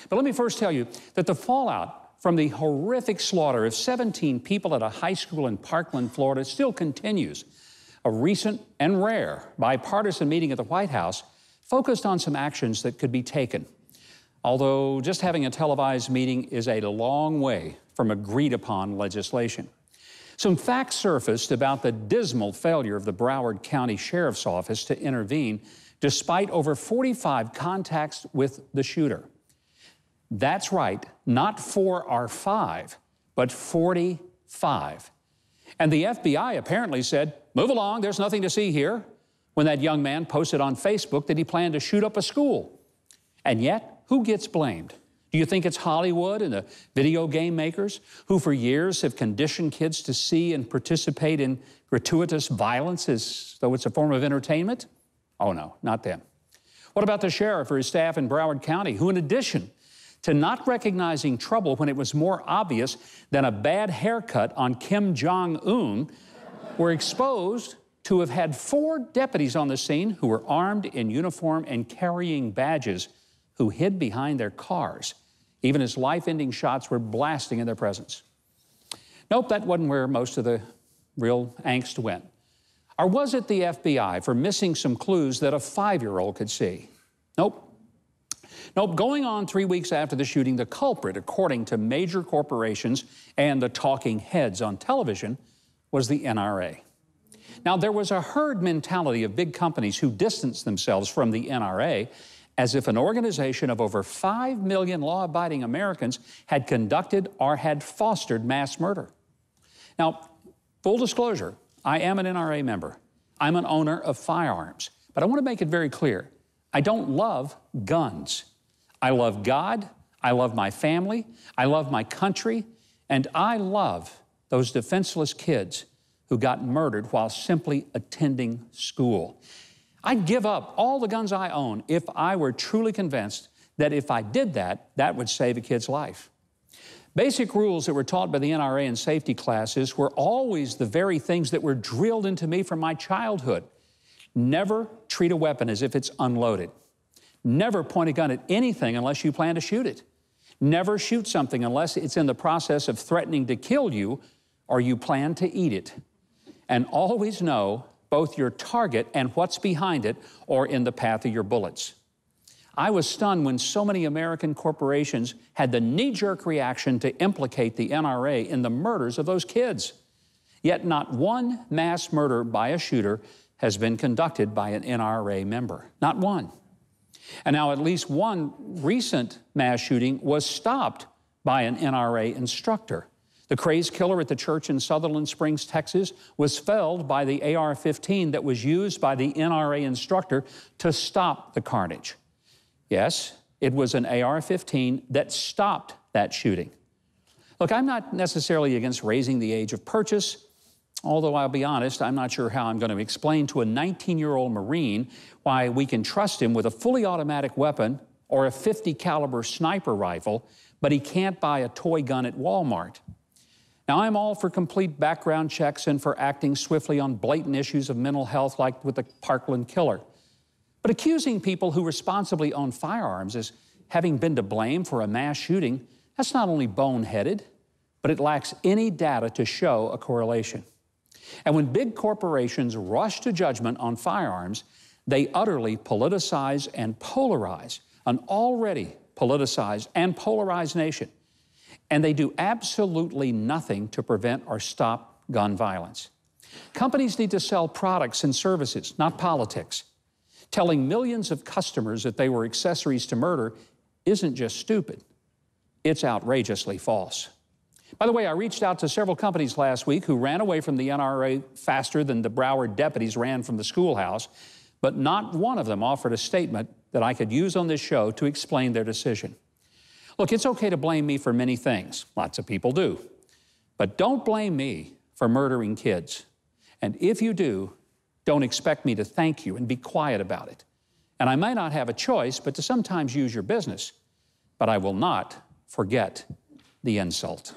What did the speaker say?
But let me first tell you that the fallout from the horrific slaughter of 17 people at a high school in Parkland, Florida, still continues. A recent and rare bipartisan meeting at the White House focused on some actions that could be taken. Although just having a televised meeting is a long way from agreed-upon legislation. Some facts surfaced about the dismal failure of the Broward County Sheriff's Office to intervene despite over 45 contacts with the shooter. That's right, not 4 or 5, but 45. And the FBI apparently said, "Move along, there's nothing to see here," when that young man posted on Facebook that he planned to shoot up a school. And yet, who gets blamed? Do you think it's Hollywood and the video game makers who for years have conditioned kids to see and participate in gratuitous violence as though it's a form of entertainment? Oh no, not them. What about the sheriff or his staff in Broward County who, in addition to not recognizing trouble when it was more obvious than a bad haircut on Kim Jong-un, were exposed to have had 4 deputies on the scene who were armed in uniform and carrying badges who hid behind their cars, even as life-ending shots were blasting in their presence? Nope, that wasn't where most of the real angst went. Or was it the FBI for missing some clues that a 5-year-old could see? Nope. Nope, going on 3 weeks after the shooting, the culprit, according to major corporations and the talking heads on television, was the NRA. Now, there was a herd mentality of big companies who distanced themselves from the NRA as if an organization of over 5 million law-abiding Americans had conducted or had fostered mass murder. Now, full disclosure, I am an NRA member. I'm an owner of firearms. But I want to make it very clear, I don't love guns. I love God, I love my family, I love my country, and I love those defenseless kids who got murdered while simply attending school. I'd give up all the guns I own if I were truly convinced that if I did that, that would save a kid's life. Basic rules that were taught by the NRA in safety classes were always the very things that were drilled into me from my childhood. Never treat a weapon as if it's unloaded. Never point a gun at anything unless you plan to shoot it. Never shoot something unless it's in the process of threatening to kill you or you plan to eat it. And always know both your target and what's behind it or in the path of your bullets. I was stunned when so many American corporations had the knee-jerk reaction to implicate the NRA in the murders of those kids. Yet not one mass murder by a shooter has been conducted by an NRA member. Not one. And now at least one recent mass shooting was stopped by an NRA instructor. The crazed killer at the church in Sutherland Springs, Texas, was felled by the AR-15 that was used by the NRA instructor to stop the carnage. Yes, it was an AR-15 that stopped that shooting. Look, I'm not necessarily against raising the age of purchase, although I'll be honest, I'm not sure how I'm going to explain to a 19-year-old Marine why we can trust him with a fully automatic weapon or a .50 caliber sniper rifle, but he can't buy a toy gun at Walmart. Now, I'm all for complete background checks and for acting swiftly on blatant issues of mental health like with the Parkland killer. But accusing people who responsibly own firearms as having been to blame for a mass shooting, that's not only boneheaded, but it lacks any data to show a correlation. And when big corporations rush to judgment on firearms, they utterly politicize and polarize an already politicized and polarized nation. And they do absolutely nothing to prevent or stop gun violence. Companies need to sell products and services, not politics. Telling millions of customers that they were accessories to murder isn't just stupid, it's outrageously false. By the way, I reached out to several companies last week who ran away from the NRA faster than the Broward deputies ran from the schoolhouse, but not one of them offered a statement that I could use on this show to explain their decision. Look, it's okay to blame me for many things. Lots of people do. But don't blame me for murdering kids. And if you do, don't expect me to thank you and be quiet about it. And I may not have a choice but to sometimes use your business, but I will not forget the insult.